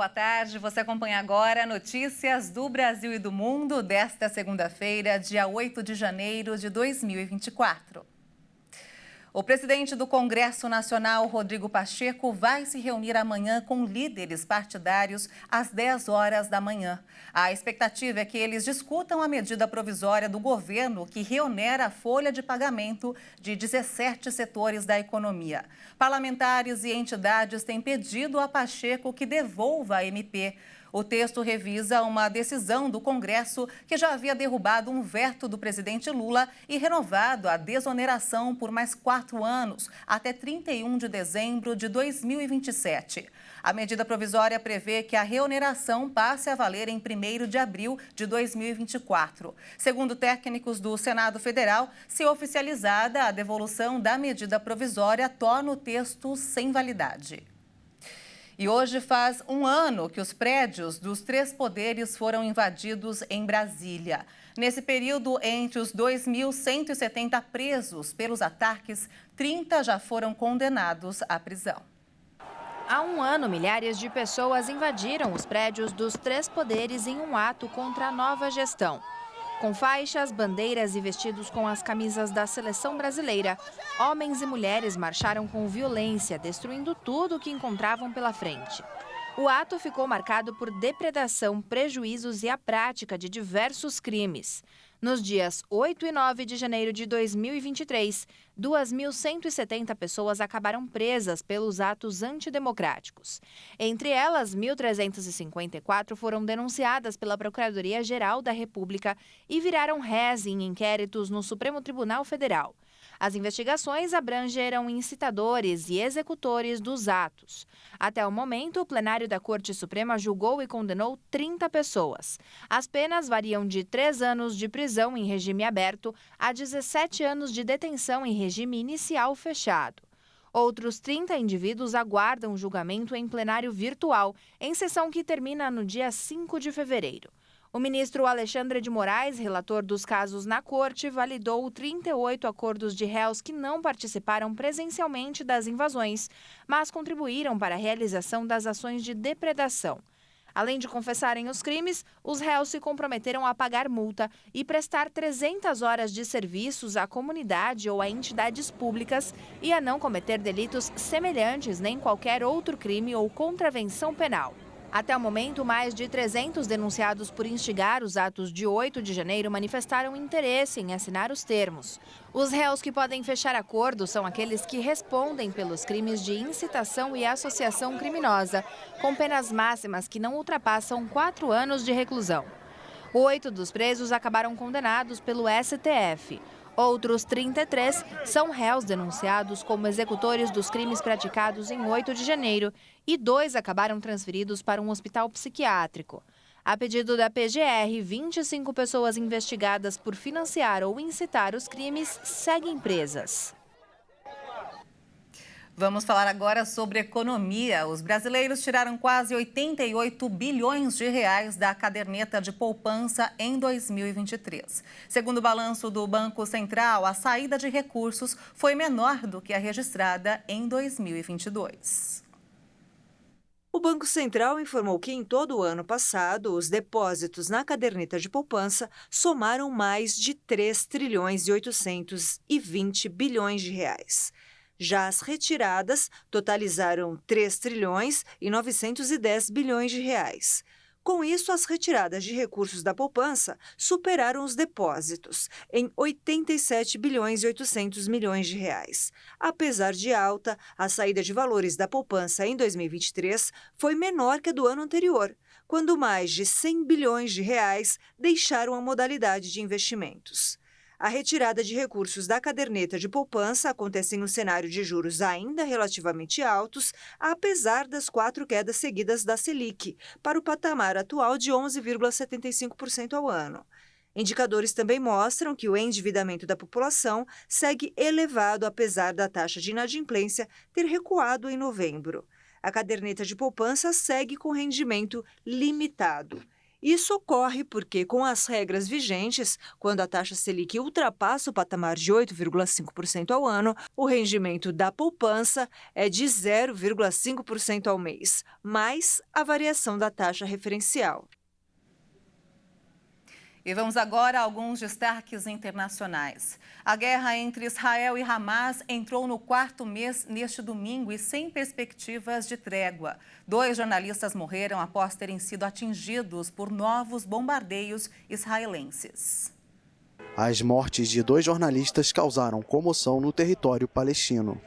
boa tarde. Você acompanha agora notícias do Brasil e do mundo desta segunda-feira, dia 8 de janeiro de 2024. O presidente do Congresso Nacional, Rodrigo Pacheco, vai se reunir amanhã com líderes partidários às 10 horas da manhã. A expectativa é que eles discutam a medida provisória do governo que reonera a folha de pagamento de 17 setores da economia. Parlamentares e entidades têm pedido a Pacheco que devolva a MP. O texto revisa uma decisão do Congresso que já havia derrubado um veto do presidente Lula e renovado a desoneração por mais 4 anos, até 31 de dezembro de 2027. A medida provisória prevê que a reoneração passe a valer em 1º de abril de 2024. Segundo técnicos do Senado Federal, se oficializada, a devolução da medida provisória torna o texto sem validade. E hoje faz um ano que os prédios dos 3 poderes foram invadidos em Brasília. Nesse período, entre os 2.170 presos pelos ataques, 30 já foram condenados à prisão. Há um ano, milhares de pessoas invadiram os prédios dos 3 poderes em um ato contra a nova gestão. Com faixas, bandeiras e vestidos com as camisas da seleção brasileira, homens e mulheres marcharam com violência, destruindo tudo o que encontravam pela frente. O ato ficou marcado por depredação, prejuízos e a prática de diversos crimes. Nos dias 8 e 9 de janeiro de 2023, 2.170 pessoas acabaram presas pelos atos antidemocráticos. Entre elas, 1.354 foram denunciadas pela Procuradoria-Geral da República e viraram réis em inquéritos no Supremo Tribunal Federal. As investigações abrangeram incitadores e executores dos atos. Até o momento, o plenário da Corte Suprema julgou e condenou 30 pessoas. As penas variam de 3 anos de prisão em regime aberto a 17 anos de detenção em regime inicial fechado. Outros 30 indivíduos aguardam julgamento em plenário virtual, em sessão que termina no dia 5 de fevereiro. O ministro Alexandre de Moraes, relator dos casos na corte, validou 38 acordos de réus que não participaram presencialmente das invasões, mas contribuíram para a realização das ações de depredação. Além de confessarem os crimes, os réus se comprometeram a pagar multa e prestar 300 horas de serviços à comunidade ou a entidades públicas e a não cometer delitos semelhantes nem qualquer outro crime ou contravenção penal. Até o momento, mais de 300 denunciados por instigar os atos de 8 de janeiro manifestaram interesse em assinar os termos. Os réus que podem fechar acordo são aqueles que respondem pelos crimes de incitação e associação criminosa, com penas máximas que não ultrapassam 4 anos de reclusão. 8 dos presos acabaram condenados pelo STF. Outros 33 são réus denunciados como executores dos crimes praticados em 8 de janeiro e 2 acabaram transferidos para um hospital psiquiátrico. A pedido da PGR, 25 pessoas investigadas por financiar ou incitar os crimes seguem presas. Vamos falar agora sobre economia. Os brasileiros tiraram quase 88 bilhões de reais da caderneta de poupança em 2023. Segundo o balanço do Banco Central, a saída de recursos foi menor do que a registrada em 2022. O Banco Central informou que em todo o ano passado, os depósitos na caderneta de poupança somaram mais de 3 trilhões e 820 bilhões de reais. Já as retiradas totalizaram 3 trilhões e 910 bilhões de reais. Com isso, as retiradas de recursos da poupança superaram os depósitos em 87 bilhões e 800 milhões de reais. Apesar de alta, a saída de valores da poupança em 2023 foi menor que a do ano anterior, quando mais de 100 bilhões de reais deixaram a modalidade de investimentos. A retirada de recursos da caderneta de poupança acontece em um cenário de juros ainda relativamente altos, apesar das 4 quedas seguidas da Selic, para o patamar atual de 11,75% ao ano. Indicadores também mostram que o endividamento da população segue elevado, apesar da taxa de inadimplência ter recuado em novembro. A caderneta de poupança segue com rendimento limitado. Isso ocorre porque, com as regras vigentes, quando a taxa Selic ultrapassa o patamar de 8,5% ao ano, o rendimento da poupança é de 0,5% ao mês, mais a variação da taxa referencial. E vamos agora a alguns destaques internacionais. A guerra entre Israel e Hamas entrou no 4º mês neste domingo e sem perspectivas de trégua. 2 jornalistas morreram após terem sido atingidos por novos bombardeios israelenses. As mortes de 2 jornalistas causaram comoção no território palestino.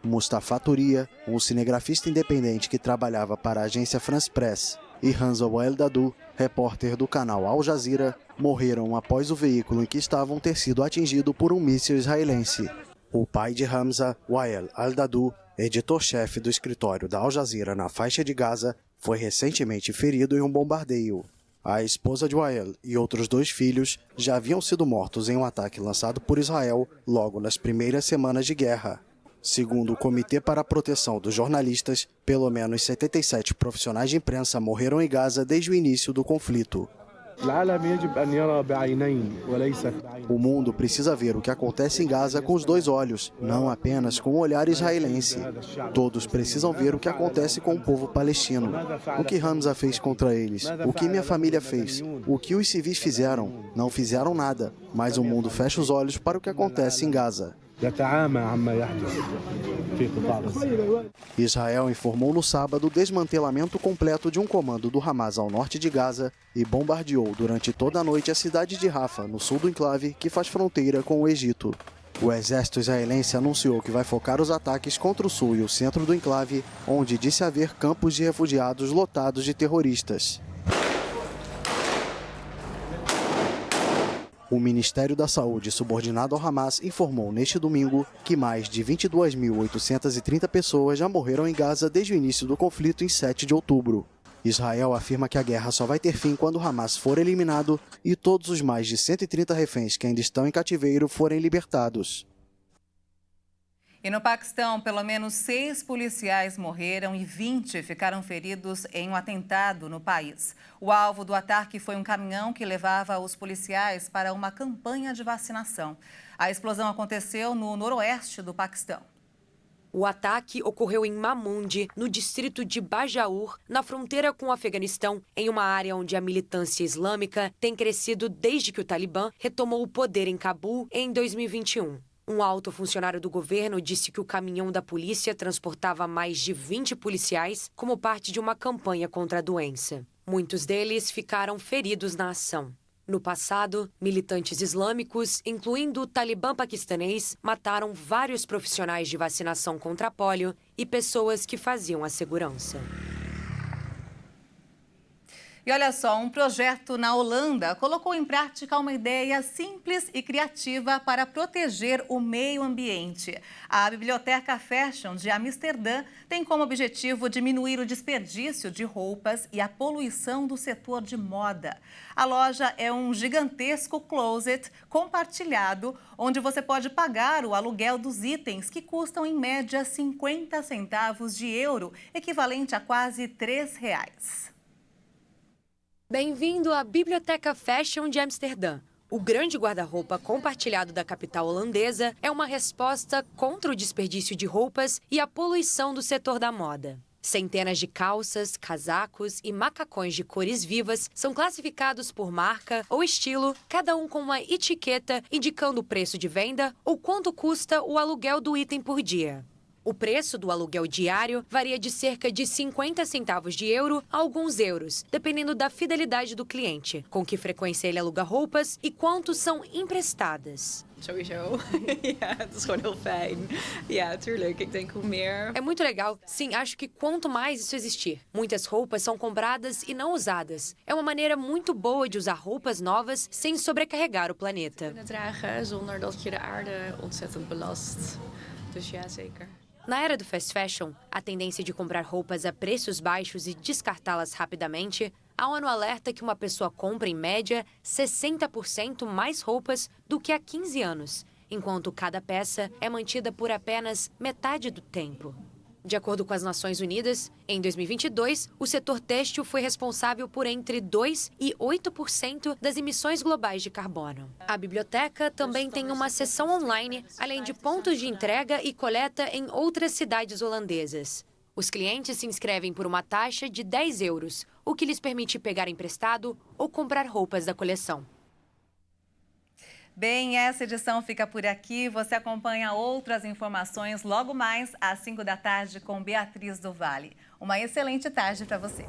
Mustafa Turia, um cinegrafista independente que trabalhava para a agência France Press, e Hamza Wael-Dahdouh, repórter do canal Al Jazeera, morreram após o veículo em que estavam ter sido atingido por um míssil israelense. O pai de Hamza, Wael Al-Dahdouh, editor-chefe do escritório da Al Jazeera na faixa de Gaza, foi recentemente ferido em um bombardeio. A esposa de Wael e outros 2 filhos já haviam sido mortos em um ataque lançado por Israel logo nas primeiras semanas de guerra. Segundo o Comitê para a Proteção dos Jornalistas, pelo menos 77 profissionais de imprensa morreram em Gaza desde o início do conflito. O mundo precisa ver o que acontece em Gaza com os 2 olhos, não apenas com o olhar israelense. Todos precisam ver o que acontece com o povo palestino. O que Hamza fez contra eles, o que minha família fez, o que os civis fizeram. Não fizeram nada, mas o mundo fecha os olhos para o que acontece em Gaza. Israel informou no sábado o desmantelamento completo de um comando do Hamas ao norte de Gaza e bombardeou durante toda a noite a cidade de Rafah, no sul do enclave, que faz fronteira com o Egito. O exército israelense anunciou que vai focar os ataques contra o sul e o centro do enclave, onde disse haver campos de refugiados lotados de terroristas. O Ministério da Saúde, subordinado ao Hamas, informou neste domingo que mais de 22.830 pessoas já morreram em Gaza desde o início do conflito em 7 de outubro. Israel afirma que a guerra só vai ter fim quando o Hamas for eliminado e todos os mais de 130 reféns que ainda estão em cativeiro forem libertados. E no Paquistão, pelo menos 6 policiais morreram e 20 ficaram feridos em um atentado no país. O alvo do ataque foi um caminhão que levava os policiais para uma campanha de vacinação. A explosão aconteceu no noroeste do Paquistão. O ataque ocorreu em Mamundi, no distrito de Bajaur, na fronteira com o Afeganistão, em uma área onde a militância islâmica tem crescido desde que o Talibã retomou o poder em Cabul em 2021. Um alto funcionário do governo disse que o caminhão da polícia transportava mais de 20 policiais como parte de uma campanha contra a doença. Muitos deles ficaram feridos na ação. No passado, militantes islâmicos, incluindo o Talibã paquistanês, mataram vários profissionais de vacinação contra pólio e pessoas que faziam a segurança. E olha só, um projeto na Holanda colocou em prática uma ideia simples e criativa para proteger o meio ambiente. A Biblioteca Fashion de Amsterdã tem como objetivo diminuir o desperdício de roupas e a poluição do setor de moda. A loja é um gigantesco closet compartilhado, onde você pode pagar o aluguel dos itens, que custam em média 50 centavos de euro, equivalente a quase R$3. Bem-vindo à Biblioteca Fashion de Amsterdã. O grande guarda-roupa compartilhado da capital holandesa é uma resposta contra o desperdício de roupas e a poluição do setor da moda. Centenas de calças, casacos e macacões de cores vivas são classificados por marca ou estilo, cada um com uma etiqueta indicando o preço de venda ou quanto custa o aluguel do item por dia. O preço do aluguel diário varia de cerca de 50 centavos de euro a alguns euros, dependendo da fidelidade do cliente, com que frequência ele aluga roupas e quanto são emprestadas. Sowieso. Ja, het is gewoon heel fijn. Ja, tuurlijk. Ik denk hoe meer... É muito legal. Sim, acho que quanto mais isso existir. Muitas roupas são compradas e não usadas. É uma maneira muito boa de usar roupas novas sem sobrecarregar o planeta. dragen zonder dat je de aarde ontzettend belast. Dus ja, zeker. Na era do fast fashion, a tendência de comprar roupas a preços baixos e descartá-las rapidamente, a ONU alerta que uma pessoa compra, em média, 60% mais roupas do que há 15 anos, enquanto cada peça é mantida por apenas metade do tempo. De acordo com as Nações Unidas, em 2022, o setor têxtil foi responsável por entre 2% e 8% das emissões globais de carbono. A biblioteca também tem uma seção online, além de pontos de entrega e coleta em outras cidades holandesas. Os clientes se inscrevem por uma taxa de 10 euros, o que lhes permite pegar emprestado ou comprar roupas da coleção. Bem, essa edição fica por aqui. Você acompanha outras informações logo mais às 5 da tarde com Beatriz do Vale. Uma excelente tarde para você.